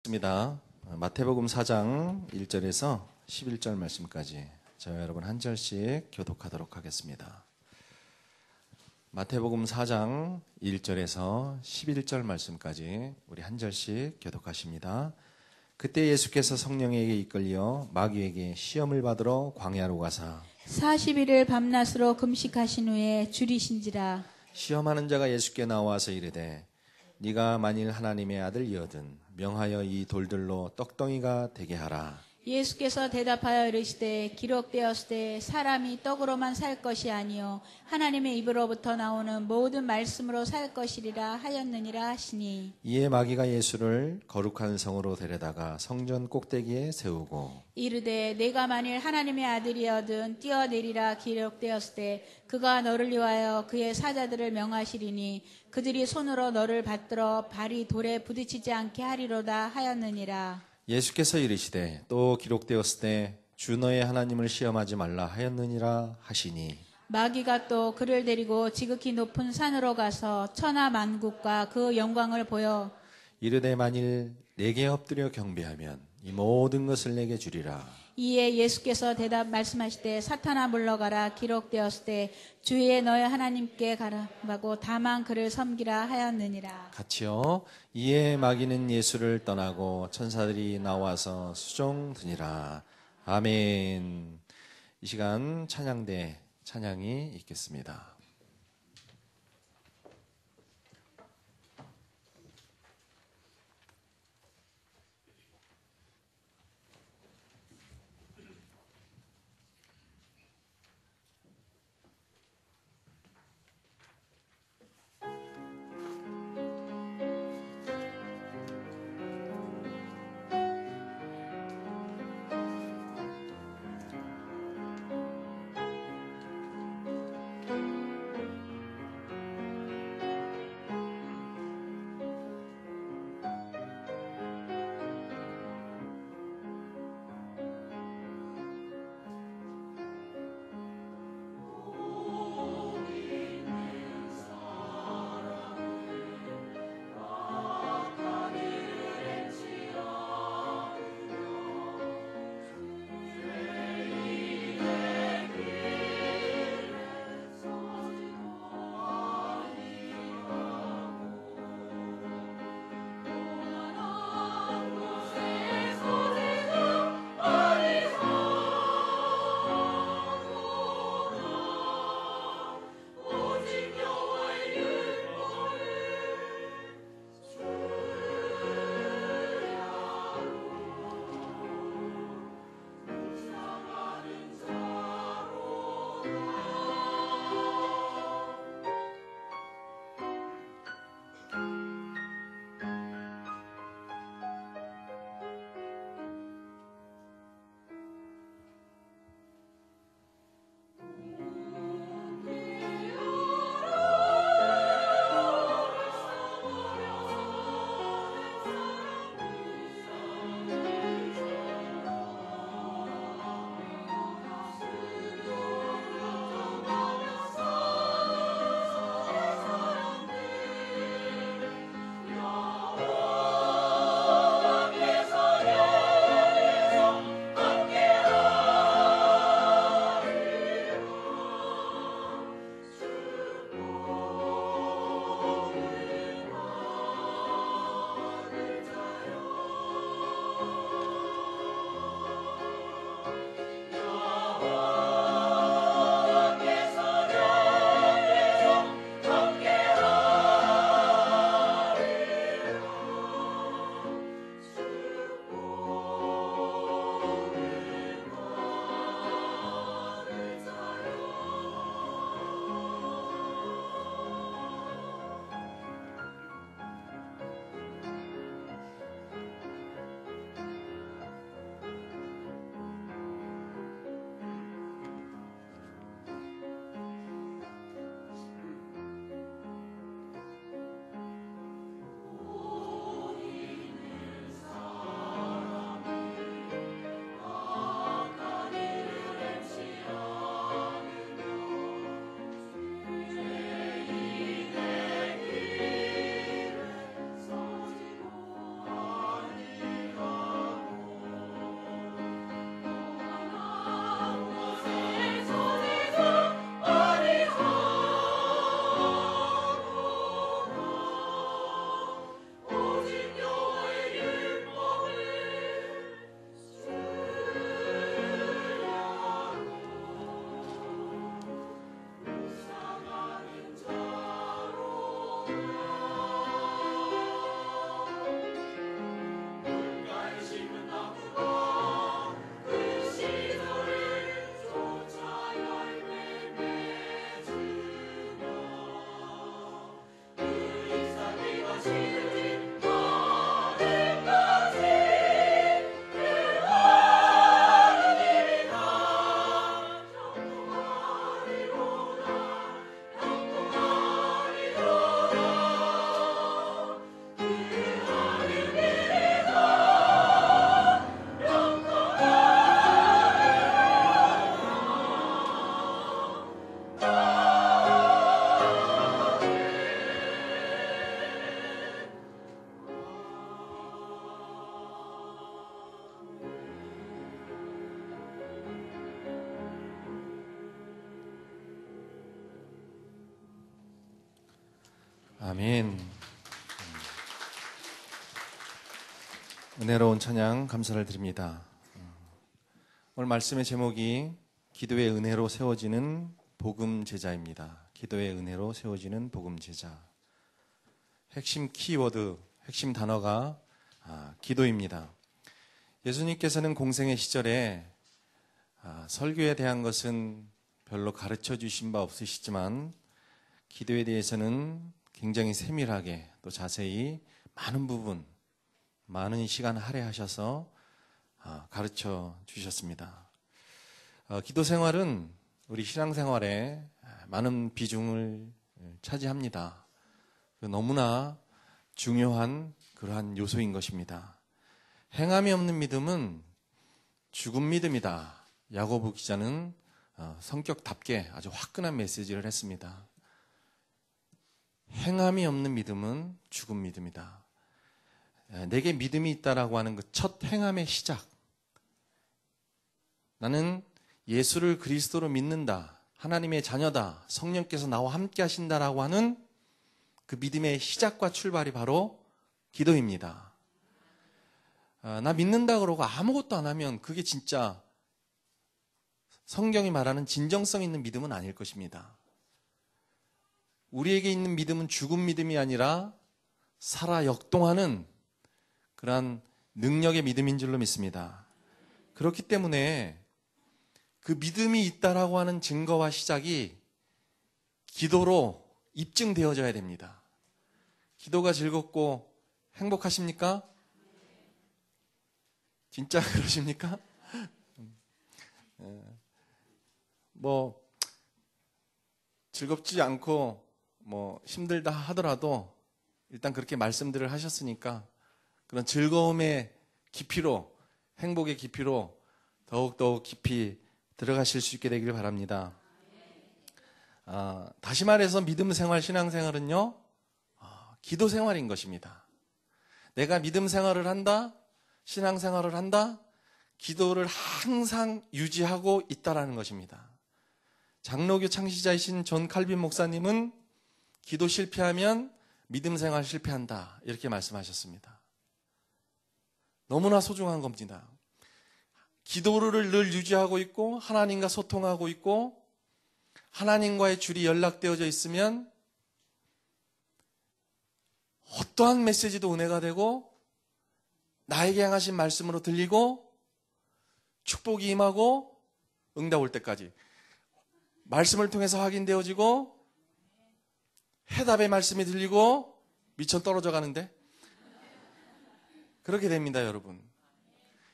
입니다. 마태복음 4장 1절에서 11절 말씀까지 저와 여러분 한 절씩 교독하도록 하겠습니다. 마태복음 4장 1절에서 11절 말씀까지 우리 한 절씩 교독하십니다. 그때 예수께서 성령에게 이끌려 마귀에게 시험을 받으러 광야로 가사 40일을 밤낮으로 금식하신 후에 줄이신지라. 시험하는 자가 예수께 나와서 이르되 네가 만일 하나님의 아들이거든 명하여 이 돌들로 떡덩이가 되게 하라. 예수께서 대답하여 이르시되 기록되었으되 사람이 떡으로만 살 것이 아니요 하나님의 입으로부터 나오는 모든 말씀으로 살 것이리라 하였느니라 하시니, 이에 마귀가 예수를 거룩한 성으로 데려다가 성전 꼭대기에 세우고 이르되 내가 만일 하나님의 아들이거든 뛰어내리라. 기록되었으되 그가 너를 위하여 그의 사자들을 명하시리니 그들이 손으로 너를 받들어 발이 돌에 부딪히지 않게 하리로다 하였느니라. 예수께서 이르시되 또 기록되었으되 주 너의 하나님을 시험하지 말라 하였느니라 하시니, 마귀가 또 그를 데리고 지극히 높은 산으로 가서 천하 만국과 그 영광을 보여 이르되 만일 내게 엎드려 경배하면 이 모든 것을 내게 주리라. 이에 예수께서 대답 말씀하시되 사탄아 물러가라. 기록되었으되 주의 너의 하나님께 가라 하고 다만 그를 섬기라 하였느니라. 같이요. 이에 마귀는 예수를 떠나고 천사들이 나와서 수종드니라. 아멘. 이 시간 찬양대 찬양이 있겠습니다. 아멘. 은혜로운 찬양 감사를 드립니다. 오늘 말씀의 제목이 기도의 은혜로 세워지는 복음 제자입니다. 기도의 은혜로 세워지는 복음 제자. 핵심 키워드, 핵심 단어가 기도입니다. 예수님께서는 공생의 시절에 설교에 대한 것은 별로 가르쳐 주신 바 없으시지만 기도에 대해서는 굉장히 세밀하게 또 자세히 많은 부분, 많은 시간 할애하셔서 가르쳐 주셨습니다. 기도 생활은 우리 신앙생활에 많은 비중을 차지합니다. 너무나 중요한 그러한 요소인 것입니다. 행함이 없는 믿음은 죽은 믿음이다. 야고보 기자는 성격답게 아주 화끈한 메시지를 했습니다. 행함이 없는 믿음은 죽은 믿음이다. 내게 믿음이 있다라고 하는 그 첫 행함의 시작. 나는 예수를 그리스도로 믿는다. 하나님의 자녀다. 성령께서 나와 함께 하신다라고 하는 그 믿음의 시작과 출발이 바로 기도입니다. 나 믿는다 그러고 아무것도 안 하면 그게 진짜 성경이 말하는 진정성 있는 믿음은 아닐 것입니다. 우리에게 있는 믿음은 죽은 믿음이 아니라 살아 역동하는 그러한 능력의 믿음인 줄로 믿습니다. 그렇기 때문에 그 믿음이 있다라고 하는 증거와 시작이 기도로 입증되어져야 됩니다. 기도가 즐겁고 행복하십니까? 진짜 그러십니까? 즐겁지 않고 힘들다 하더라도 일단 그렇게 말씀들을 하셨으니까 그런 즐거움의 깊이로, 행복의 깊이로 더욱더욱 깊이 들어가실 수 있게 되길 바랍니다. 다시 말해서 믿음 생활, 신앙 생활은요, 기도 생활인 것입니다. 내가 믿음 생활을 한다, 신앙 생활을 한다, 기도를 항상 유지하고 있다라는 것입니다. 장로교 창시자이신 존 칼빈 목사님은 기도 실패하면 믿음 생활 실패한다, 이렇게 말씀하셨습니다. 너무나 소중한 겁니다. 기도를 늘 유지하고 있고 하나님과 소통하고 있고 하나님과의 줄이 연락되어져 있으면 어떠한 메시지도 은혜가 되고 나에게 향하신 말씀으로 들리고 축복이 임하고 응답 올 때까지 말씀을 통해서 확인되어지고 해답의 말씀이 들리고 미천 떨어져 가는데 그렇게 됩니다, 여러분.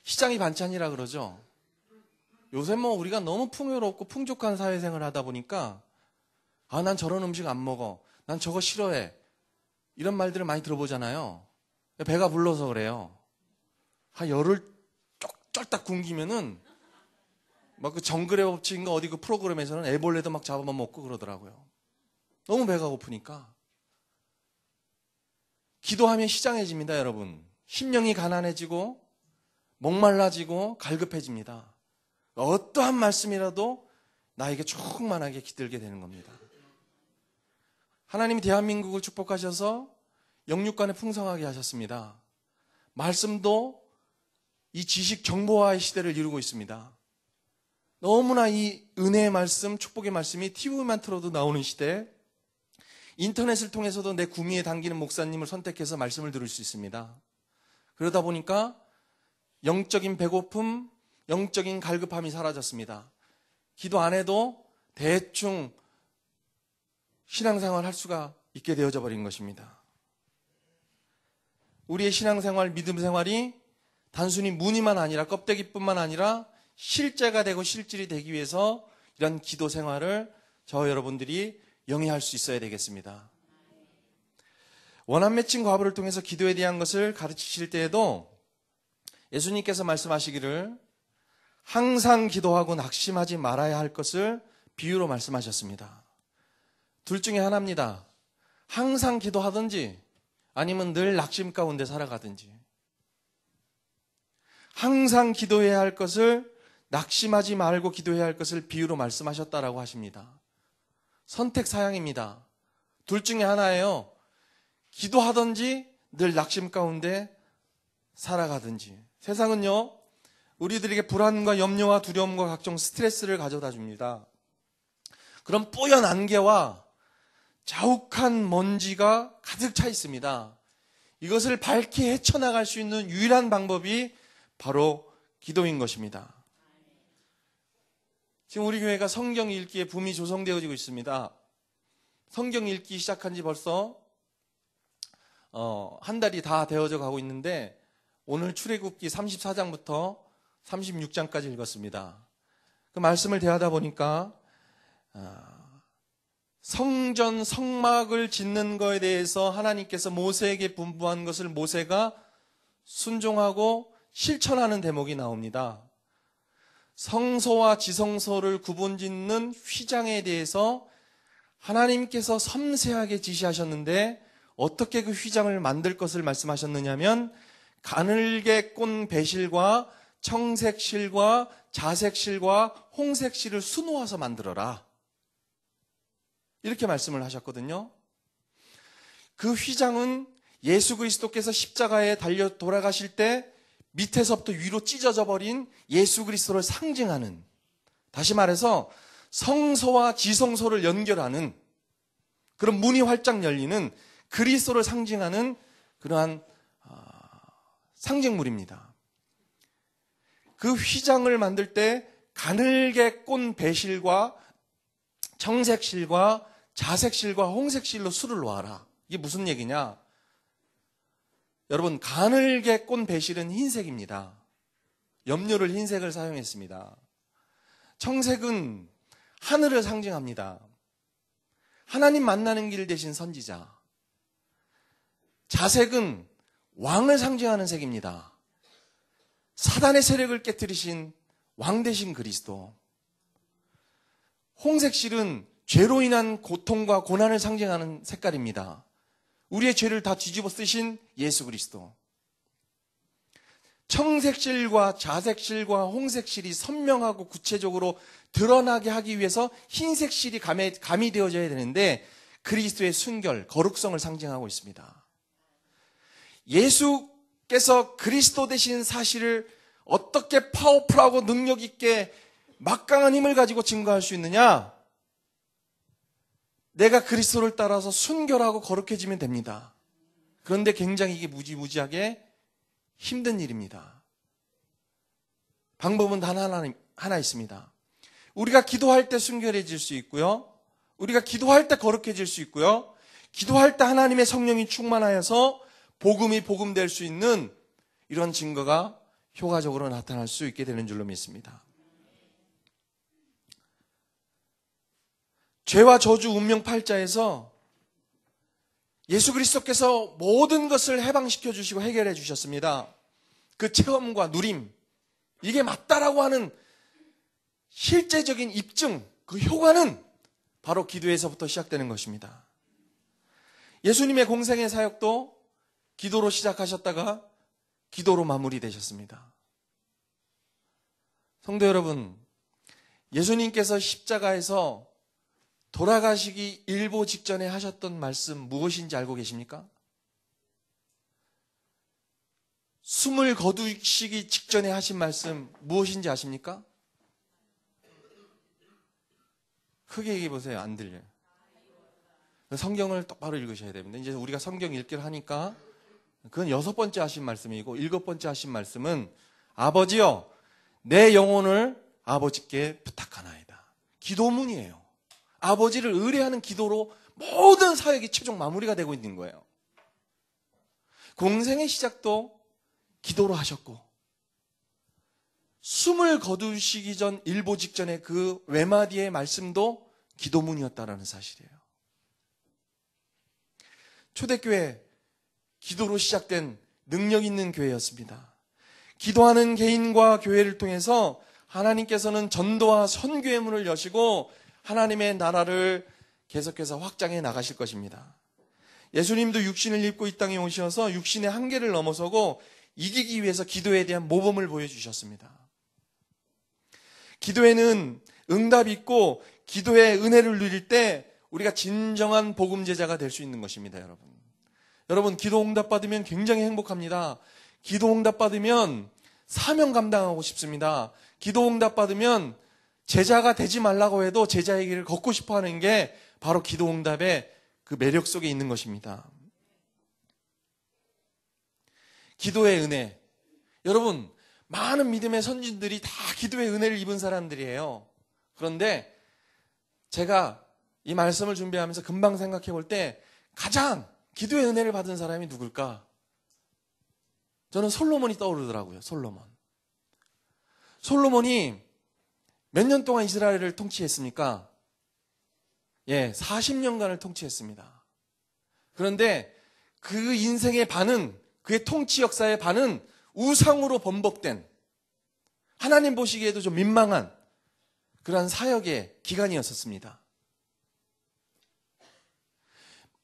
시장이 반찬이라 그러죠. 요새 우리가 너무 풍요롭고 풍족한 사회생활을 하다 보니까 난 저런 음식 안 먹어. 난 저거 싫어해. 이런 말들을 많이 들어보잖아요. 배가 불러서 그래요. 열을 쫄딱 굶기면은 그 정글의 법칙인가 어디 그 프로그램에서는 애벌레도 막 잡아만 먹고 그러더라고요. 너무 배가 고프니까. 기도하면 시장해집니다, 여러분. 심령이 가난해지고 목말라지고 갈급해집니다. 어떠한 말씀이라도 나에게 충만하게 깃들게 되는 겁니다. 하나님이 대한민국을 축복하셔서 영육간에 풍성하게 하셨습니다. 말씀도 이 지식 정보화의 시대를 이루고 있습니다. 너무나 이 은혜의 말씀, 축복의 말씀이 TV만 틀어도 나오는 시대, 인터넷을 통해서도 내 구미에 당기는 목사님을 선택해서 말씀을 들을 수 있습니다. 그러다 보니까 영적인 배고픔, 영적인 갈급함이 사라졌습니다. 기도 안 해도 대충 신앙생활 할 수가 있게 되어져 버린 것입니다. 우리의 신앙생활, 믿음 생활이 단순히 무늬만 아니라 껍데기뿐만 아니라 실제가 되고 실질이 되기 위해서 이런 기도 생활을 저와 여러분들이 영위할 수 있어야 되겠습니다. 원한 맺힌 과부를 통해서 기도에 대한 것을 가르치실 때에도 예수님께서 말씀하시기를 항상 기도하고 낙심하지 말아야 할 것을 비유로 말씀하셨습니다. 둘 중에 하나입니다. 항상 기도하든지 아니면 늘 낙심 가운데 살아가든지. 항상 기도해야 할 것을 낙심하지 말고 기도해야 할 것을 비유로 말씀하셨다라고 하십니다. 선택 사양입니다. 둘 중에 하나예요. 기도하든지 늘 낙심 가운데 살아가든지. 세상은요, 우리들에게 불안과 염려와 두려움과 각종 스트레스를 가져다 줍니다. 그런 뿌연 안개와 자욱한 먼지가 가득 차 있습니다. 이것을 밝히 헤쳐나갈 수 있는 유일한 방법이 바로 기도인 것입니다. 지금 우리 교회가 성경 읽기에 붐이 조성되어지고 있습니다. 성경 읽기 시작한 지 벌써 한 달이 다 되어져 가고 있는데 오늘 출애굽기 34장부터 36장까지 읽었습니다. 그 말씀을 대하다 보니까 성전 성막을 짓는 것에 대해서 하나님께서 모세에게 분부한 것을 모세가 순종하고 실천하는 대목이 나옵니다. 성소와 지성소를 구분짓는 휘장에 대해서 하나님께서 섬세하게 지시하셨는데 어떻게 그 휘장을 만들 것을 말씀하셨느냐면 가늘게 꼰 배실과 청색실과 자색실과 홍색실을 수놓아서 만들어라. 이렇게 말씀을 하셨거든요. 그 휘장은 예수 그리스도께서 십자가에 달려 돌아가실 때 밑에서부터 위로 찢어져 버린 예수 그리스도를 상징하는, 다시 말해서 성소와 지성소를 연결하는 그런 문이 활짝 열리는 그리스도를 상징하는 그러한 상징물입니다. 그 휘장을 만들 때 가늘게 꼰 배실과 청색실과 자색실과 홍색실로 수를 놓아라. 이게 무슨 얘기냐? 여러분, 가늘게 꼰 배실은 흰색입니다. 염료를 흰색을 사용했습니다. 청색은 하늘을 상징합니다. 하나님 만나는 길 대신 선지자. 자색은 왕을 상징하는 색입니다. 사단의 세력을 깨뜨리신 왕 되신 그리스도. 홍색실은 죄로 인한 고통과 고난을 상징하는 색깔입니다. 우리의 죄를 다 뒤집어 쓰신 예수 그리스도. 청색실과 자색실과 홍색실이 선명하고 구체적으로 드러나게 하기 위해서 흰색실이 가미되어져야 되는데 그리스도의 순결, 거룩성을 상징하고 있습니다. 예수께서 그리스도 되신 사실을 어떻게 파워풀하고 능력 있게 막강한 힘을 가지고 증거할 수 있느냐? 내가 그리스도를 따라서 순결하고 거룩해지면 됩니다. 그런데 굉장히 이게 무지무지하게 힘든 일입니다. 방법은 단 하나 있습니다. 우리가 기도할 때 순결해질 수 있고요. 우리가 기도할 때 거룩해질 수 있고요. 기도할 때 하나님의 성령이 충만하여서 복음이 복음될 수 있는 이런 증거가 효과적으로 나타날 수 있게 되는 줄로 믿습니다. 죄와 저주 운명 팔자에서 예수 그리스도께서 모든 것을 해방시켜 주시고 해결해 주셨습니다. 그 체험과 누림, 이게 맞다라고 하는 실제적인 입증, 그 효과는 바로 기도에서부터 시작되는 것입니다. 예수님의 공생의 사역도 기도로 시작하셨다가 기도로 마무리되셨습니다. 성도 여러분, 예수님께서 십자가에서 돌아가시기 일보 직전에 하셨던 말씀 무엇인지 알고 계십니까? 숨을 거두시기 직전에 하신 말씀 무엇인지 아십니까? 크게 얘기해 보세요. 안 들려요. 성경을 똑바로 읽으셔야 됩니다. 이제 우리가 성경 읽기를 하니까 그건 6번째 하신 말씀이고 7번째 하신 말씀은 아버지여 내 영혼을 아버지께 부탁하나이다. 기도문이에요. 아버지를 의뢰하는 기도로 모든 사역이 최종 마무리가 되고 있는 거예요. 공생의 시작도 기도로 하셨고 숨을 거두시기 전 일보 직전에 그 외마디의 말씀도 기도문이었다라는 사실이에요. 초대교회 기도로 시작된 능력 있는 교회였습니다. 기도하는 개인과 교회를 통해서 하나님께서는 전도와 선교의 문을 여시고 하나님의 나라를 계속해서 확장해 나가실 것입니다. 예수님도 육신을 입고 이 땅에 오셔서 육신의 한계를 넘어서고 이기기 위해서 기도에 대한 모범을 보여주셨습니다. 기도에는 응답이 있고 기도의 은혜를 누릴 때 우리가 진정한 복음 제자가 될 수 있는 것입니다, 여러분. 여러분, 기도 응답 받으면 굉장히 행복합니다. 기도 응답 받으면 사명 감당하고 싶습니다. 기도 응답 받으면 제자가 되지 말라고 해도 제자의 길을 걷고 싶어 하는 게 바로 기도 응답의 그 매력 속에 있는 것입니다. 기도의 은혜. 여러분, 많은 믿음의 선진들이 다 기도의 은혜를 입은 사람들이에요. 그런데 제가 이 말씀을 준비하면서 금방 생각해 볼 때 가장 기도의 은혜를 받은 사람이 누굴까? 저는 솔로몬이 떠오르더라고요. 솔로몬이 몇 년 동안 이스라엘을 통치했습니까? 40년간을 통치했습니다. 그런데 그 인생의 반은, 그의 통치 역사의 반은 우상으로 번복된, 하나님 보시기에도 좀 민망한 그러한 사역의 기간이었었습니다.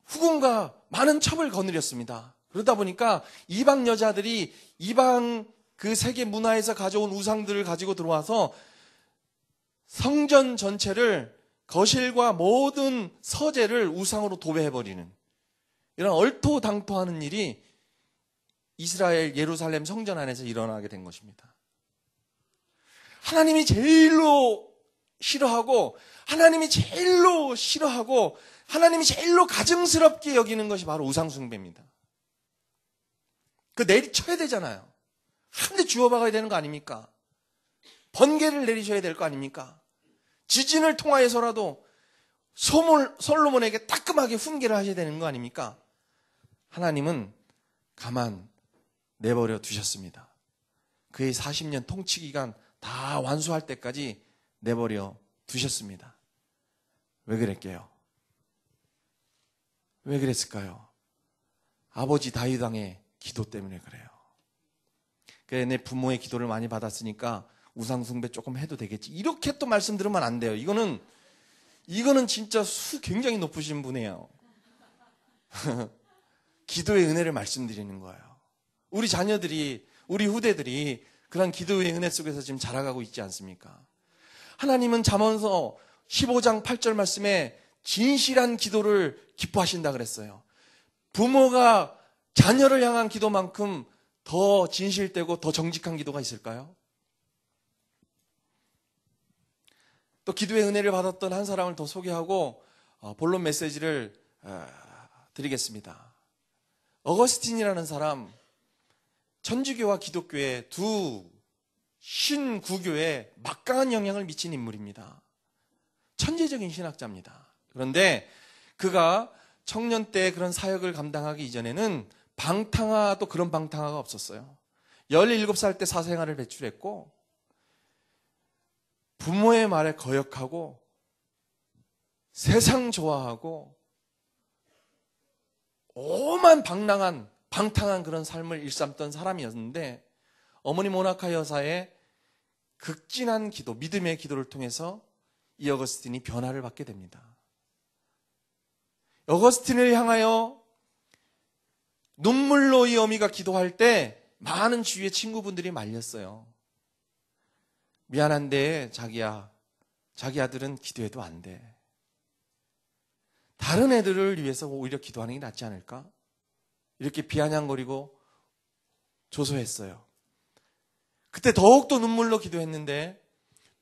후궁과 많은 첩을 거느렸습니다. 그러다 보니까 이방 여자들이 이방 그 세계 문화에서 가져온 우상들을 가지고 들어와서 성전 전체를, 거실과 모든 서재를 우상으로 도배해버리는 이런 얼토당토하는 일이 이스라엘 예루살렘 성전 안에서 일어나게 된 것입니다. 하나님이 제일로 싫어하고, 하나님이 제일로 싫어하고, 하나님이 제일로 가증스럽게 여기는 것이 바로 우상숭배입니다. 그 내리쳐야 되잖아요. 한 대 주워박아야 되는 거 아닙니까? 번개를 내리셔야 될 거 아닙니까? 지진을 통하여서라도 솔로몬에게 따끔하게 훈계를 하셔야 되는 거 아닙니까? 하나님은 가만 내버려 두셨습니다. 그의 40년 통치 기간 다 완수할 때까지 내버려 두셨습니다. 왜 그랬게요? 왜 그랬을까요? 아버지 다윗 왕의 기도 때문에 그래요. 그래, 내 부모의 기도를 많이 받았으니까 우상숭배 조금 해도 되겠지. 이렇게 또 말씀 들으면 안 돼요. 이거는 진짜 굉장히 높으신 분이에요. 기도의 은혜를 말씀드리는 거예요. 우리 자녀들이, 우리 후대들이 그런 기도의 은혜 속에서 지금 자라가고 있지 않습니까? 하나님은 잠언서 15장 8절 말씀에 진실한 기도를 기뻐하신다 그랬어요. 부모가 자녀를 향한 기도만큼 더 진실되고 더 정직한 기도가 있을까요? 또 기도의 은혜를 받았던 한 사람을 더 소개하고 본론 메시지를 드리겠습니다. 어거스틴이라는 사람, 천주교와 기독교의 두 신구교에 막강한 영향을 미친 인물입니다. 천재적인 신학자입니다. 그런데 그가 청년 때 그런 사역을 감당하기 이전에는 방탕하도 그런 방탕하가 없었어요. 17살 때 사생활을 배출했고, 부모의 말에 거역하고, 세상 좋아하고, 오만 방탕한 그런 삶을 일삼던 사람이었는데, 어머니 모나카 여사의 극진한 기도, 믿음의 기도를 통해서 이 어거스틴이 변화를 받게 됩니다. 어거스틴을 향하여 눈물로 이 어미가 기도할 때 많은 주위의 친구분들이 말렸어요. 미안한데 자기야, 자기 아들은 기도해도 안 돼. 다른 애들을 위해서 오히려 기도하는 게 낫지 않을까? 이렇게 비아냥거리고 조소했어요. 그때 더욱더 눈물로 기도했는데,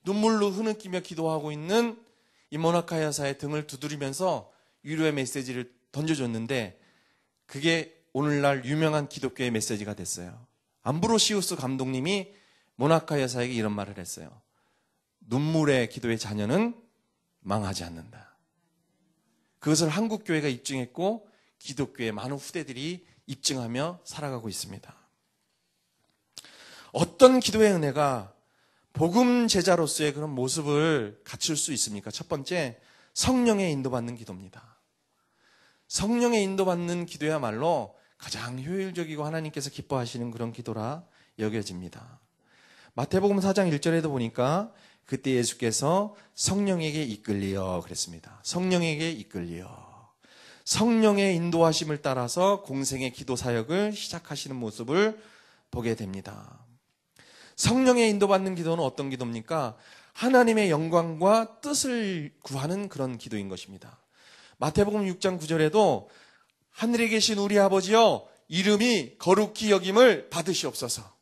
눈물로 흐느끼며 기도하고 있는 이 모나카 여사의 등을 두드리면서 위로의 메시지를 던져줬는데, 그게 오늘날 유명한 기독교의 메시지가 됐어요. 암브로시우스 감독님이 모나카 여사에게 이런 말을 했어요. 눈물의 기도의 자녀는 망하지 않는다. 그것을 한국교회가 입증했고 기독교의 많은 후대들이 입증하며 살아가고 있습니다. 어떤 기도의 은혜가 복음 제자로서의 그런 모습을 갖출 수 있습니까? 첫 번째, 성령의 인도받는 기도입니다. 성령의 인도받는 기도야말로 가장 효율적이고 하나님께서 기뻐하시는 그런 기도라 여겨집니다. 마태복음 4장 1절에도 보니까 그때 예수께서 성령에게 이끌리어 그랬습니다. 성령에게 이끌리어. 성령의 인도하심을 따라서 공생의 기도 사역을 시작하시는 모습을 보게 됩니다. 성령의 인도받는 기도는 어떤 기도입니까? 하나님의 영광과 뜻을 구하는 그런 기도인 것입니다. 마태복음 6장 9절에도 하늘에 계신 우리 아버지여 이름이 거룩히 여김을 받으시옵소서.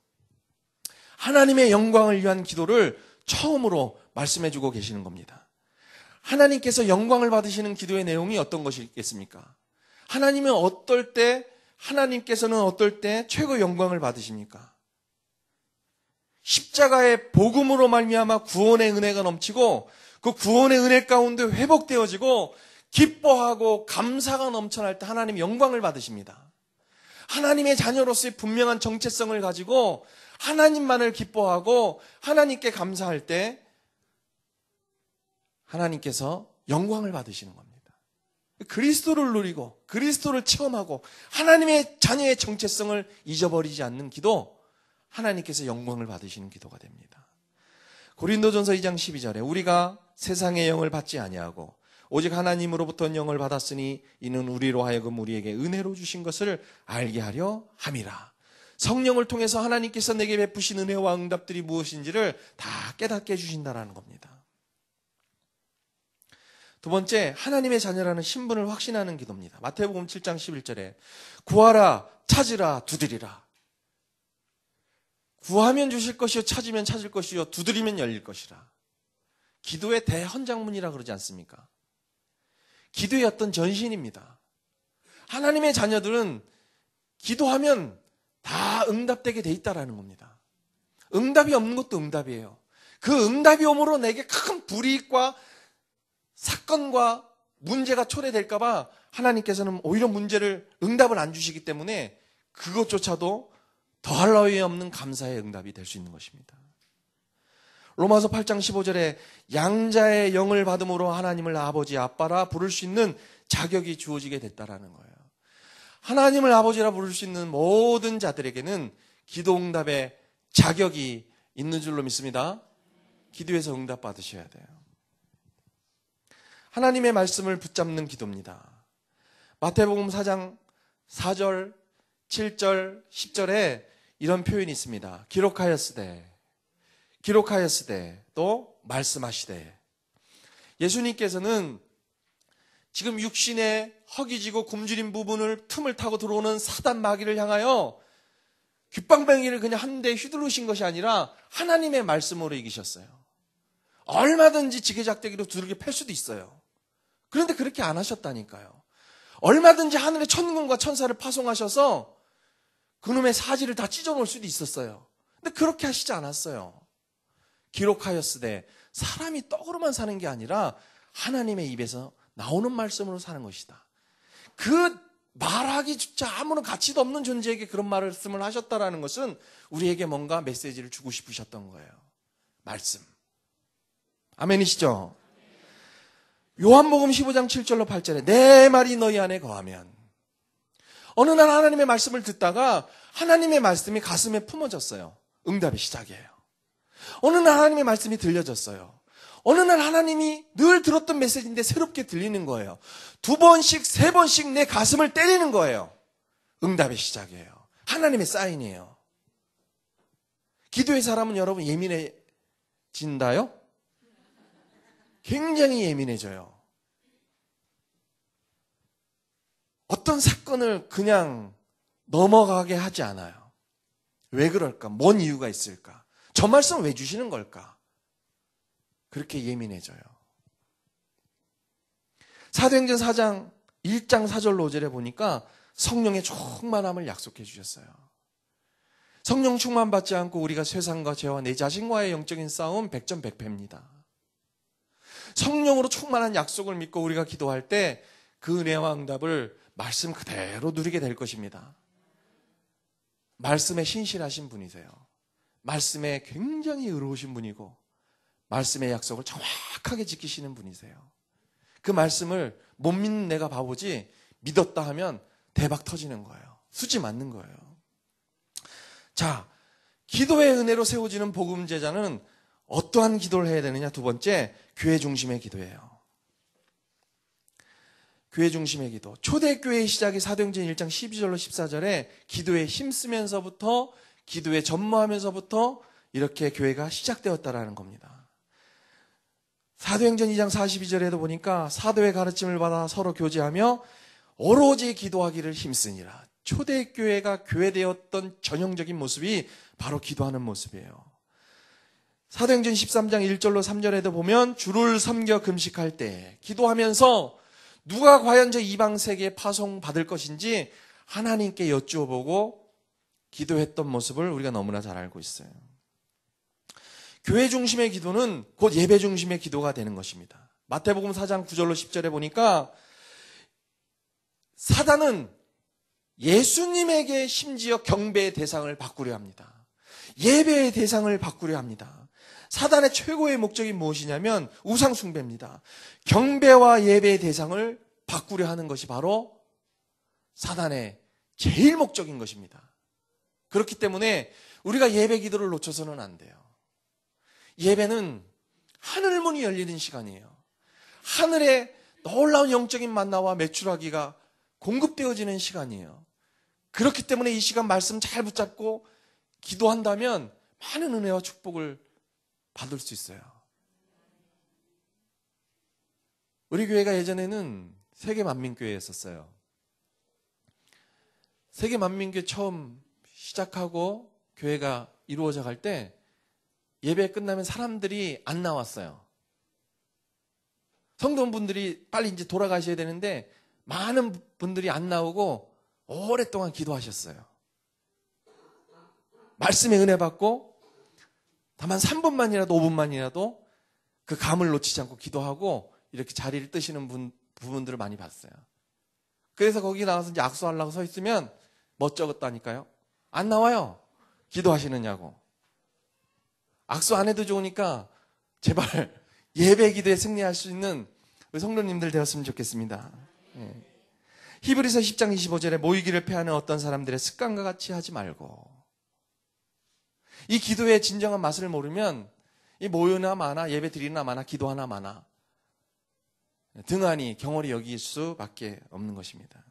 하나님의 영광을 위한 기도를 처음으로 말씀해주고 계시는 겁니다. 하나님께서 영광을 받으시는 기도의 내용이 어떤 것이겠습니까? 하나님께서는 어떨 때 최고 영광을 받으십니까? 십자가의 복음으로 말미암아 구원의 은혜가 넘치고 그 구원의 은혜 가운데 회복되어지고 기뻐하고 감사가 넘쳐날 때 하나님 영광을 받으십니다. 하나님의 자녀로서의 분명한 정체성을 가지고 하나님만을 기뻐하고 하나님께 감사할 때 하나님께서 영광을 받으시는 겁니다. 그리스도를 누리고 그리스도를 체험하고 하나님의 자녀의 정체성을 잊어버리지 않는 기도, 하나님께서 영광을 받으시는 기도가 됩니다. 고린도전서 2장 12절에 우리가 세상의 영을 받지 아니하고 오직 하나님으로부터 영을 받았으니 이는 우리로 하여금 우리에게 은혜로 주신 것을 알게 하려 함이라. 성령을 통해서 하나님께서 내게 베푸신 은혜와 응답들이 무엇인지를 다 깨닫게 해주신다라는 겁니다. 두 번째, 하나님의 자녀라는 신분을 확신하는 기도입니다. 마태복음 7장 11절에 구하라, 찾으라, 두드리라. 구하면 주실 것이요, 찾으면 찾을 것이요, 두드리면 열릴 것이라. 기도의 대헌장문이라 그러지 않습니까? 기도의 어떤 전신입니다. 하나님의 자녀들은 기도하면 다 응답되게 돼 있다라는 겁니다. 응답이 없는 것도 응답이에요. 그 응답이 오므로 내게 큰 불이익과 사건과 문제가 초래될까 봐 하나님께서는 오히려 응답을 안 주시기 때문에 그것조차도 더할 나위 없는 감사의 응답이 될 수 있는 것입니다. 로마서 8장 15절에 양자의 영을 받음으로 하나님을 아버지, 아빠라 부를 수 있는 자격이 주어지게 됐다라는 거예요. 하나님을 아버지라 부를 수 있는 모든 자들에게는 기도 응답의 자격이 있는 줄로 믿습니다. 기도에서 응답 받으셔야 돼요. 하나님의 말씀을 붙잡는 기도입니다. 마태복음 4장 4절, 7절, 10절에 이런 표현이 있습니다. 기록하였으되 또 말씀하시되. 예수님께서는 지금 육신의 허기지고 굶주린 부분을 틈을 타고 들어오는 사단 마귀를 향하여 귓방망이를 그냥 한 대 휘두르신 것이 아니라 하나님의 말씀으로 이기셨어요. 얼마든지 지게작대기로 두들겨 팰 수도 있어요. 그런데 그렇게 안 하셨다니까요. 얼마든지 하늘의 천군과 천사를 파송하셔서 그놈의 사지를 다 찢어놓을 수도 있었어요. 근데 그렇게 하시지 않았어요. 기록하였으되 사람이 떡으로만 사는 게 아니라 하나님의 입에서 나오는 말씀으로 사는 것이다. 그 말하기조차 아무런 가치도 없는 존재에게 그런 말씀을 하셨다라는 것은 우리에게 뭔가 메시지를 주고 싶으셨던 거예요. 말씀. 아멘이시죠? 요한복음 15장 7절로 8절에 내 말이 너희 안에 거하면. 어느 날 하나님의 말씀을 듣다가 하나님의 말씀이 가슴에 품어졌어요. 응답의 시작이에요. 어느 날 하나님의 말씀이 들려졌어요. 어느 날 하나님이 늘 들었던 메시지인데 새롭게 들리는 거예요. 2번씩 3번씩 내 가슴을 때리는 거예요. 응답의 시작이에요. 하나님의 사인이에요. 기도의 사람은 여러분 예민해진다요? 굉장히 예민해져요. 어떤 사건을 그냥 넘어가게 하지 않아요. 왜 그럴까? 뭔 이유가 있을까? 저 말씀을 왜 주시는 걸까? 그렇게 예민해져요. 사도행전 4장 1장 4절로 5절에 보니까 성령의 충만함을 약속해 주셨어요. 성령 충만 받지 않고 우리가 세상과 죄와 내 자신과의 영적인 싸움 백전백패입니다. 성령으로 충만한 약속을 믿고 우리가 기도할 때 그 은혜와 응답을 말씀 그대로 누리게 될 것입니다. 말씀에 신실하신 분이세요. 말씀에 굉장히 의로우신 분이고 말씀의 약속을 정확하게 지키시는 분이세요. 그 말씀을 못 믿는 내가 바보지 믿었다 하면 대박 터지는 거예요. 수지 맞는 거예요. 자, 기도의 은혜로 세워지는 복음 제자는 어떠한 기도를 해야 되느냐? 두 번째, 교회 중심의 기도예요. 교회 중심의 기도. 초대교회의 시작이 사도행전 1장 12절로 14절에 기도에 힘쓰면서부터 기도에 전무하면서부터 이렇게 교회가 시작되었다라는 겁니다. 사도행전 2장 42절에도 보니까 사도의 가르침을 받아 서로 교제하며 오로지 기도하기를 힘쓰니라. 초대교회가 교회되었던 전형적인 모습이 바로 기도하는 모습이에요. 사도행전 13장 1절로 3절에도 보면 주를 섬겨 금식할 때 기도하면서 누가 과연 저 이방 세계에 파송받을 것인지 하나님께 여쭈어보고 기도했던 모습을 우리가 너무나 잘 알고 있어요. 교회 중심의 기도는 곧 예배 중심의 기도가 되는 것입니다. 마태복음 4장 9절로 10절에 보니까 사단은 예수님에게 심지어 경배의 대상을 바꾸려 합니다. 예배의 대상을 바꾸려 합니다. 사단의 최고의 목적이 무엇이냐면 우상 숭배입니다. 경배와 예배의 대상을 바꾸려 하는 것이 바로 사단의 제일 목적인 것입니다. 그렇기 때문에 우리가 예배 기도를 놓쳐서는 안 돼요. 예배는 하늘 문이 열리는 시간이에요. 하늘에 놀라운 영적인 만나와 메추라기가 공급되어지는 시간이에요. 그렇기 때문에 이 시간 말씀 잘 붙잡고 기도한다면 많은 은혜와 축복을 받을 수 있어요. 우리 교회가 예전에는 세계만민교회였었어요. 세계만민교회 처음 시작하고 교회가 이루어져 갈 때 예배 끝나면 사람들이 안 나왔어요. 성도분들이 빨리 이제 돌아가셔야 되는데 많은 분들이 안 나오고 오랫동안 기도하셨어요. 말씀의 은혜 받고 다만 3분만이라도 5분만이라도 그 감을 놓치지 않고 기도하고 이렇게 자리를 뜨시는 부분들을 많이 봤어요. 그래서 거기 나와서 이제 악수하려고 서 있으면 멋쩍었다니까요. 안 나와요. 기도하시느냐고. 악수 안 해도 좋으니까 제발 예배 기도에 승리할 수 있는 우리 성도님들 되었으면 좋겠습니다. 히브리서 10장 25절에 모이기를 패하는 어떤 사람들의 습관과 같이 하지 말고, 이 기도의 진정한 맛을 모르면 이 모여나 마나 예배 드리나 마나 기도하나 마나 등한히 경홀히 여길 수밖에 없는 것입니다.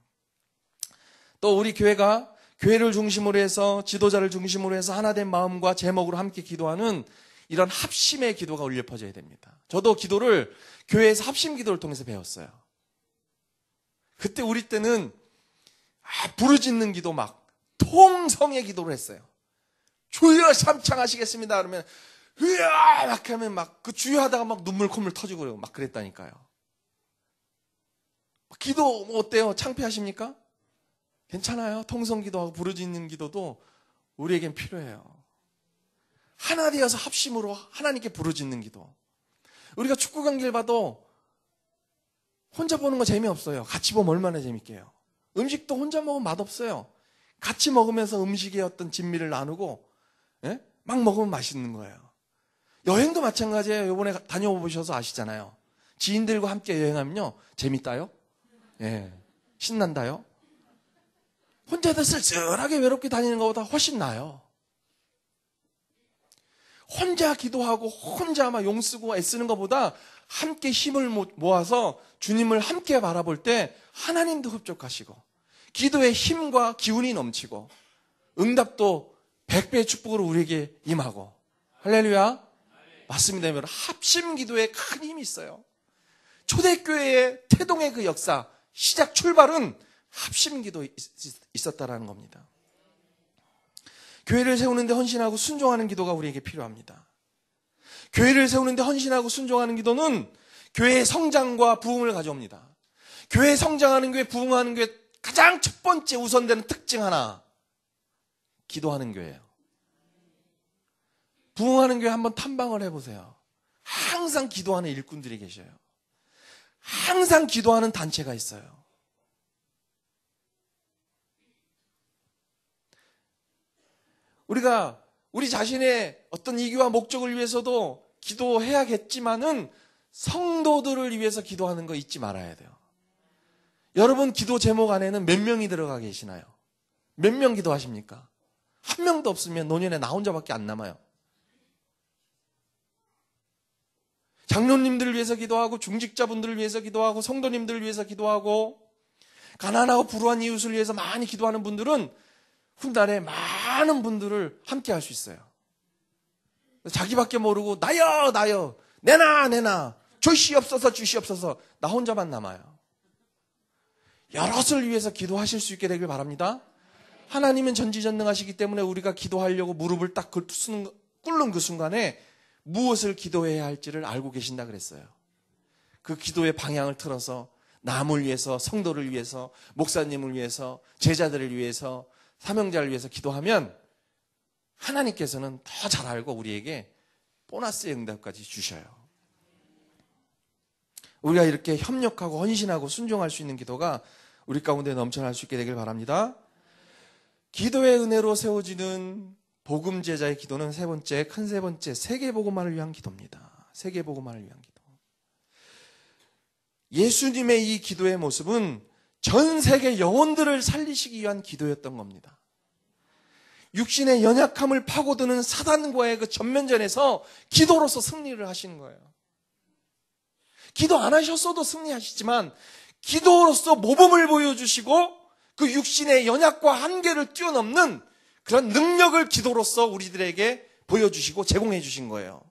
또 우리 교회가 교회를 중심으로 해서 지도자를 중심으로 해서 하나된 마음과 제목으로 함께 기도하는 이런 합심의 기도가 울려 퍼져야 됩니다. 저도 기도를 교회에서 합심 기도를 통해서 배웠어요. 그때 우리 때는 부르짖는 기도 막 통성의 기도를 했어요. 주여 삼창하시겠습니다. 그러면 으아 막 하면 막 그 주여 하다가 막 눈물 콧물 터지고 막 그랬다니까요. 기도 뭐 어때요? 창피하십니까? 괜찮아요. 통성 기도하고 부르짖는 기도도 우리에겐 필요해요. 하나 되어서 합심으로 하나님께 부르짖는 기도. 우리가 축구 경기를 봐도 혼자 보는 거 재미없어요. 같이 보면 얼마나 재밌게요. 음식도 혼자 먹으면 맛없어요. 같이 먹으면서 음식의 어떤 진미를 나누고 막 먹으면 맛있는 거예요. 여행도 마찬가지예요. 이번에 다녀보셔서 아시잖아요. 지인들과 함께 여행하면요. 재밌다요? 예, 신난다요? 혼자서 쓸쓸하게 외롭게 다니는 것보다 훨씬 나아요. 혼자 기도하고 혼자 막 용쓰고 애쓰는 것보다 함께 힘을 모아서 주님을 함께 바라볼 때 하나님도 흡족하시고 기도의 힘과 기운이 넘치고 응답도 100배의 축복으로 우리에게 임하고. 할렐루야. 맞습니다. 여러분. 합심 기도에 큰 힘이 있어요. 초대교회의 태동의 그 역사, 시작 출발은 합심 기도에 있었다라는 겁니다. 교회를 세우는데 헌신하고 순종하는 기도가 우리에게 필요합니다. 교회를 세우는데 헌신하고 순종하는 기도는 교회의 성장과 부흥을 가져옵니다. 교회 성장하는 교회, 부흥하는 교회 가장 첫 번째 우선되는 특징 하나, 기도하는 교회예요. 부흥하는 교회 한번 탐방을 해보세요. 항상 기도하는 일꾼들이 계셔요. 항상 기도하는 단체가 있어요. 우리가 우리 자신의 어떤 이기와 목적을 위해서도 기도해야겠지만은 성도들을 위해서 기도하는 거 잊지 말아야 돼요. 여러분 기도 제목 안에는 몇 명이 들어가 계시나요? 몇 명 기도하십니까? 한 명도 없으면 노년에 나 혼자밖에 안 남아요. 장로님들을 위해서 기도하고 중직자분들을 위해서 기도하고 성도님들을 위해서 기도하고 가난하고 불우한 이웃을 위해서 많이 기도하는 분들은 훗날에 많은 분들을 함께 할 수 있어요. 자기밖에 모르고 나여 내놔 주시옵소서 나 혼자만 남아요. 여럿을 위해서 기도하실 수 있게 되길 바랍니다. 하나님은 전지전능하시기 때문에 우리가 기도하려고 무릎을 딱 꿇는 그 순간에 무엇을 기도해야 할지를 알고 계신다 그랬어요. 그 기도의 방향을 틀어서 남을 위해서, 성도를 위해서, 목사님을 위해서, 제자들을 위해서, 사명자를 위해서 기도하면 하나님께서는 더 잘 알고 우리에게 보너스의 응답까지 주셔요. 우리가 이렇게 협력하고 헌신하고 순종할 수 있는 기도가 우리 가운데 넘쳐날 수 있게 되길 바랍니다. 기도의 은혜로 세워지는 복음 제자의 기도는 큰 세 번째, 세계복음화를 위한 기도입니다. 세계복음화를 위한 기도. 예수님의 이 기도의 모습은 전 세계 영혼들을 살리시기 위한 기도였던 겁니다. 육신의 연약함을 파고드는 사단과의 그 전면전에서 기도로서 승리를 하시는 거예요. 기도 안 하셨어도 승리하시지만 기도로서 모범을 보여주시고 그 육신의 연약과 한계를 뛰어넘는 그런 능력을 기도로서 우리들에게 보여주시고 제공해 주신 거예요.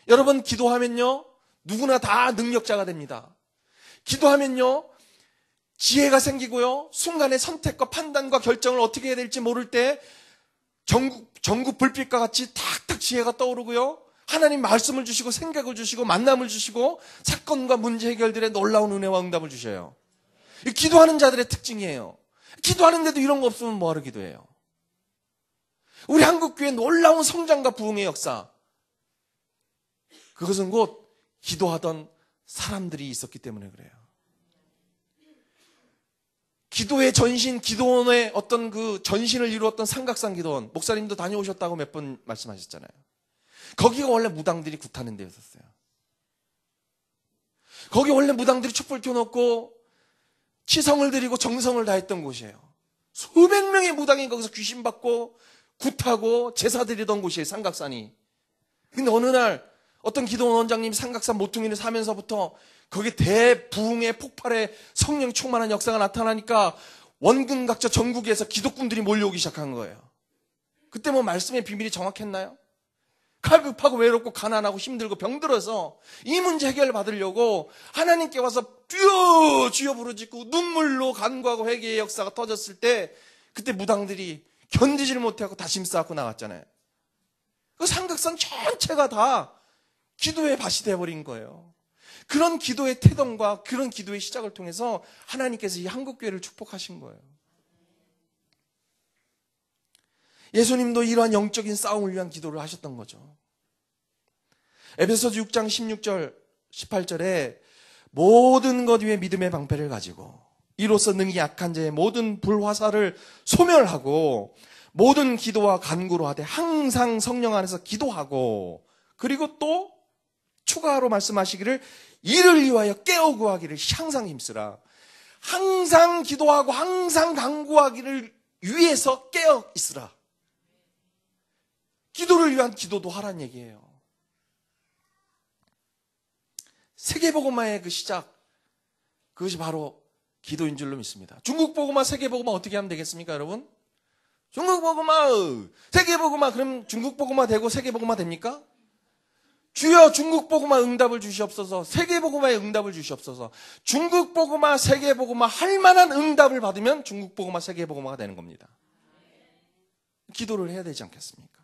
여러분, 기도하면요 누구나 다 능력자가 됩니다. 기도하면요 지혜가 생기고요, 순간의 선택과 판단과 결정을 어떻게 해야 될지 모를 때 전구 불빛과 같이 탁탁 지혜가 떠오르고요, 하나님 말씀을 주시고 생각을 주시고 만남을 주시고 사건과 문제 해결들의 놀라운 은혜와 응답을 주셔요. 기도하는 자들의 특징이에요. 기도하는데도 이런 거 없으면 뭐하러 기도해요? 우리 한국교회 놀라운 성장과 부흥의 역사, 그것은 곧 기도하던 사람들이 있었기 때문에 그래요. 기도의 전신, 기도원의 어떤 그 전신을 이루었던 삼각산 기도원, 목사님도 다녀오셨다고 몇 번 말씀하셨잖아요. 거기가 원래 무당들이 굿하는 데였었어요. 거기 원래 무당들이 촛불 켜놓고 치성을 드리고 정성을 다했던 곳이에요. 수백 명의 무당이 거기서 귀신받고 굿하고 제사 드리던 곳이에요, 삼각산이. 근데 어느 날 어떤 기도원 원장님이 삼각산 모퉁이를 사면서부터 거기 대부흥의 폭발의 성령 충만한 역사가 나타나니까 원근각저 전국에서 기독군들이 몰려오기 시작한 거예요. 그때 뭐 말씀의 비밀이 정확했나요? 갈급하고 외롭고 가난하고 힘들고 병들어서 이 문제 해결을 받으려고 하나님께 와서 주여 부르짖고 눈물로 간구하고 회개의 역사가 터졌을 때, 그때 무당들이 견디지를 못하고 다 짐 싸고 나갔잖아요. 그 삼각산 전체가 다 기도의 밭이 되어버린 거예요. 그런 기도의 태동과 그런 기도의 시작을 통해서 하나님께서 이 한국교회를 축복하신 거예요. 예수님도 이러한 영적인 싸움을 위한 기도를 하셨던 거죠. 에베소서 6장 16절 18절에 모든 것 위에 믿음의 방패를 가지고 이로써 능히 약한 자의 모든 불화살을 소멸하고 모든 기도와 간구로 하되 항상 성령 안에서 기도하고, 그리고 또 추가로 말씀하시기를 이를 위하여 깨어 구하기를 항상 힘쓰라. 항상 기도하고 항상 간구하기를 위해서 깨어 있으라. 기도를 위한 기도도 하란 얘기예요. 세계복음화의 그 시작, 그것이 바로 기도인 줄로 믿습니다. 중국복음화, 세계복음화 어떻게 하면 되겠습니까, 여러분? 중국복음화, 세계복음화, 그럼 중국복음화 되고 세계복음화 됩니까? 주여 중국복음화 응답을 주시옵소서, 세계복음화의 응답을 주시옵소서. 중국복음화, 세계복음화 할 만한 응답을 받으면 중국복음화, 세계복음화가 되는 겁니다. 기도를 해야 되지 않겠습니까?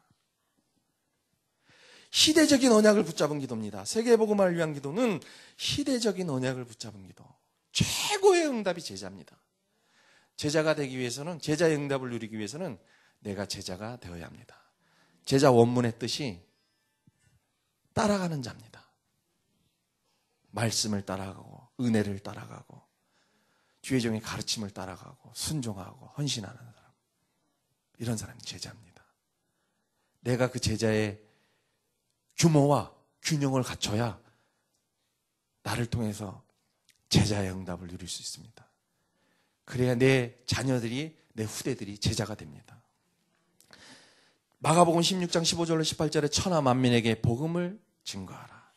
시대적인 언약을 붙잡은 기도입니다. 세계복음화를 위한 기도는 시대적인 언약을 붙잡은 기도. 최고의 응답이 제자입니다. 제자가 되기 위해서는, 제자의 응답을 누리기 위해서는 내가 제자가 되어야 합니다. 제자 원문의 뜻이 따라가는 자입니다. 말씀을 따라가고 은혜를 따라가고 주의 종의 가르침을 따라가고 순종하고 헌신하는 사람, 이런 사람이 제자입니다. 내가 그 제자의 규모와 균형을 갖춰야 나를 통해서 제자의 응답을 누릴 수 있습니다. 그래야 내 자녀들이, 내 후대들이 제자가 됩니다. 마가복음 16장 15절로 18절에 천하 만민에게 복음을 증거하라.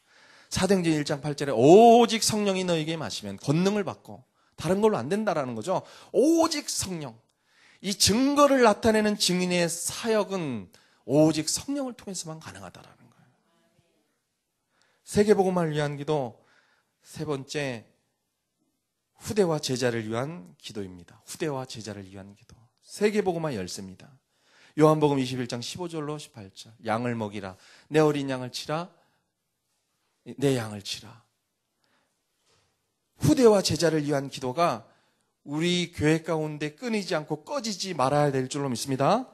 사도행전 1장 8절에 오직 성령이 너에게 마시면 권능을 받고, 다른 걸로 안 된다라는 거죠. 오직 성령. 이 증거를 나타내는 증인의 사역은 오직 성령을 통해서만 가능하다라는 거예요. 세계복음화를 위한 기도, 세 번째, 후대와 제자를 위한 기도입니다. 후대와 제자를 위한 기도. 세계복음화 열쇠입니다. 요한복음 21장 15절로 18절. 양을 먹이라. 내 어린 양을 치라. 내 양을 치라. 후대와 제자를 위한 기도가 우리 교회 가운데 끊이지 않고 꺼지지 말아야 될 줄로 믿습니다.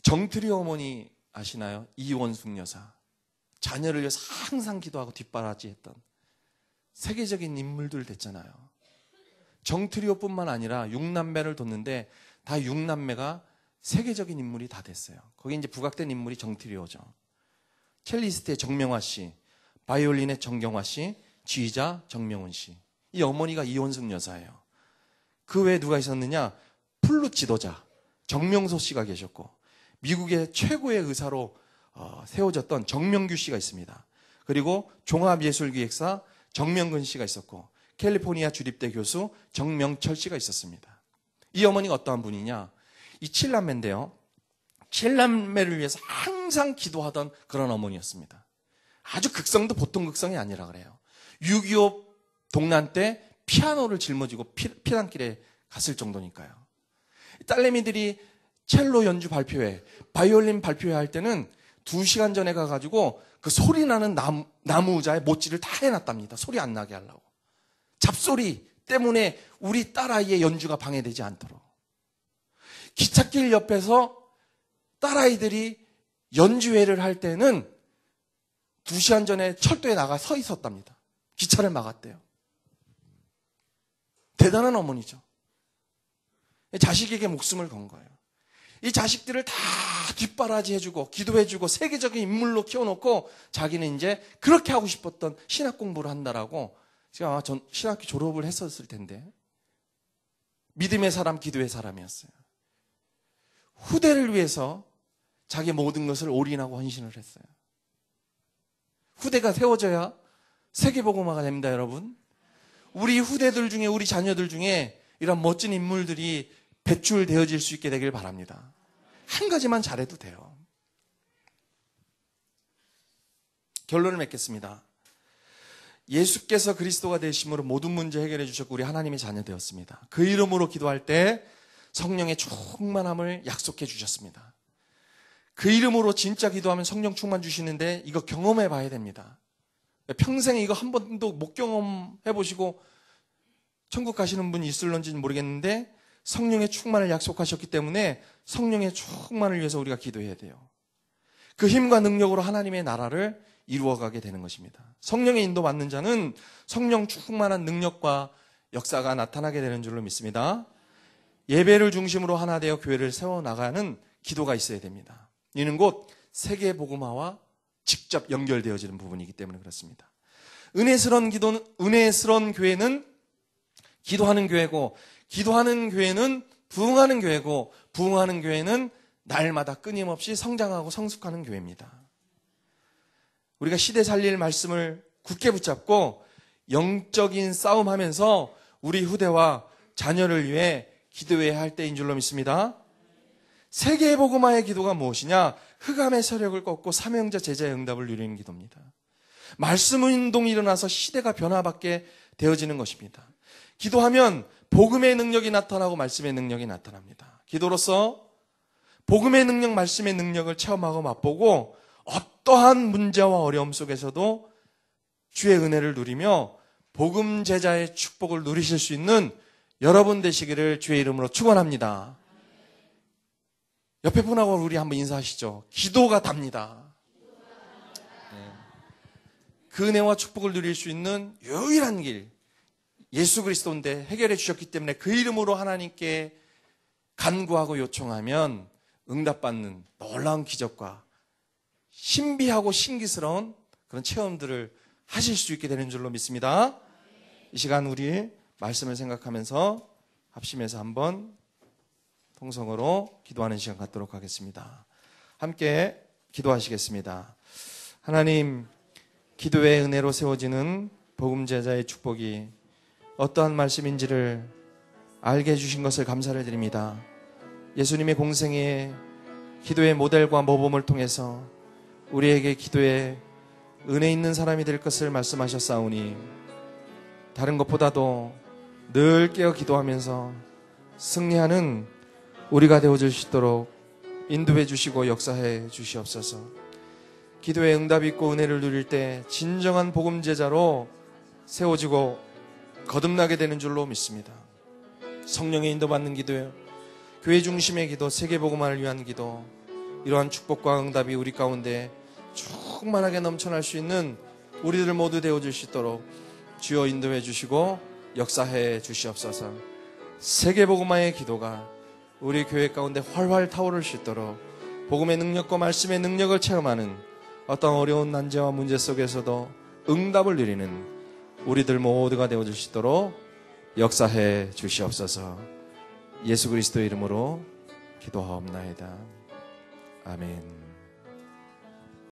정트리 어머니 아시나요? 이원숙 여사. 자녀를 위해서 항상 기도하고 뒷바라지했던 세계적인 인물들 됐잖아요. 정트리오뿐만 아니라 6남매를 뒀는데 다 6남매가 세계적인 인물이 다 됐어요. 거기 이제 부각된 인물이 정트리오죠. 첼리스트의 정명화 씨, 바이올린의 정경화 씨, 지휘자 정명훈 씨. 이 어머니가 이원숙 여사예요. 그 외에 누가 있었느냐? 플룻 지도자 정명소 씨가 계셨고, 미국의 최고의 의사로 세워졌던 정명규 씨가 있습니다. 그리고 종합예술기획사 정명근 씨가 있었고, 캘리포니아 주립대 교수 정명철 씨가 있었습니다. 이 어머니가 어떠한 분이냐? 이 7남매인데요. 7남매를 위해서 항상 기도하던 그런 어머니였습니다. 아주 극성도 보통 극성이 아니라 그래요. 6.25 동란 때 피아노를 짊어지고 피난길에 갔을 정도니까요. 딸내미들이 첼로 연주 발표회, 바이올린 발표회 할 때는 2시간 전에 가가지고 그 소리 나는 나무 의자에 못질을 다 해놨답니다. 소리 안 나게 하려고. 잡소리 때문에 우리 딸아이의 연주가 방해되지 않도록. 기찻길 옆에서 딸아이들이 연주회를 할 때는 2시간 전에 철도에 나가 서 있었답니다. 기차를 막았대요. 대단한 어머니죠. 자식에게 목숨을 건 거예요. 이 자식들을 다 뒷바라지 해주고 기도해주고 세계적인 인물로 키워놓고 자기는 이제 그렇게 하고 싶었던 신학 공부를 한다라고. 제가 아마 전 신학교 졸업을 했었을 텐데 믿음의 사람, 기도의 사람이었어요. 후대를 위해서 자기 모든 것을 올인하고 헌신을 했어요. 후대가 세워져야 세계복음화가 됩니다, 여러분. 우리 후대들 중에, 우리 자녀들 중에 이런 멋진 인물들이 배출되어질 수 있게 되길 바랍니다. 한 가지만 잘해도 돼요. 결론을 맺겠습니다. 예수께서 그리스도가 되심으로 모든 문제 해결해 주셨고 우리 하나님의 자녀 되었습니다. 그 이름으로 기도할 때 성령의 충만함을 약속해 주셨습니다. 그 이름으로 진짜 기도하면 성령 충만 주시는데 이거 경험해 봐야 됩니다. 평생에 이거 한 번도 못 경험해 보시고 천국 가시는 분이 있을런지는 모르겠는데 성령의 충만을 약속하셨기 때문에 성령의 충만을 위해서 우리가 기도해야 돼요. 그 힘과 능력으로 하나님의 나라를 이루어가게 되는 것입니다. 성령의 인도 받는 자는 성령 충만한 능력과 역사가 나타나게 되는 줄로 믿습니다. 예배를 중심으로 하나 되어 교회를 세워나가는 기도가 있어야 됩니다. 이는 곧 세계복음화와 직접 연결되어지는 부분이기 때문에 그렇습니다. 은혜스러운 교회는 기도하는 교회고, 기도하는 교회는 부흥하는 교회고, 부흥하는 교회는 날마다 끊임없이 성장하고 성숙하는 교회입니다. 우리가 시대 살릴 말씀을 굳게 붙잡고 영적인 싸움하면서 우리 후대와 자녀를 위해 기도해야 할 때인 줄로 믿습니다. 세계의 복음화의 기도가 무엇이냐? 흑암의 세력을 꺾고 사명자 제자의 응답을 누리는 기도입니다. 말씀 운동이 일어나서 시대가 변화받게 되어지는 것입니다. 기도하면 복음의 능력이 나타나고 말씀의 능력이 나타납니다. 기도로서 복음의 능력, 말씀의 능력을 체험하고 맛보고 어떠한 문제와 어려움 속에서도 주의 은혜를 누리며 복음 제자의 축복을 누리실 수 있는 여러분 되시기를 주의 이름으로 축원합니다. 옆에 분하고 우리 한번 인사하시죠. 기도가 답니다. 네. 그 은혜와 축복을 누릴 수 있는 유일한 길, 예수 그리스도인데 해결해 주셨기 때문에 그 이름으로 하나님께 간구하고 요청하면 응답받는 놀라운 기적과 신비하고 신기스러운 그런 체험들을 하실 수 있게 되는 줄로 믿습니다. 이 시간 우리 말씀을 생각하면서 합심해서 한번 통성으로 기도하는 시간 갖도록 하겠습니다. 함께 기도하시겠습니다. 하나님, 기도의 은혜로 세워지는 복음 제자의 축복이 어떠한 말씀인지를 알게 해주신 것을 감사를 드립니다. 예수님의 공생의 기도의 모델과 모범을 통해서 우리에게 기도에 은혜 있는 사람이 될 것을 말씀하셨사오니 다른 것보다도 늘 깨어 기도하면서 승리하는 우리가 되어줄 수 있도록 인도해 주시고 역사해 주시옵소서. 기도에 응답이 있고 은혜를 누릴 때 진정한 복음 제자로 세워지고 거듭나게 되는 줄로 믿습니다. 성령의 인도받는 기도요, 교회 중심의 기도, 세계복음화를 위한 기도, 이러한 축복과 응답이 우리 가운데 충만하게 넘쳐날 수 있는 우리들 모두 되어줄 수 있도록 주여 인도해 주시고 역사해 주시옵소서. 세계복음화의 기도가 우리 교회 가운데 활활 타오를 수 있도록 복음의 능력과 말씀의 능력을 체험하는 어떤 어려운 난제와 문제 속에서도 응답을 누리는 우리들 모두가 되어줄 수 있도록 역사해 주시옵소서. 예수 그리스도의 이름으로 기도하옵나이다. 아멘.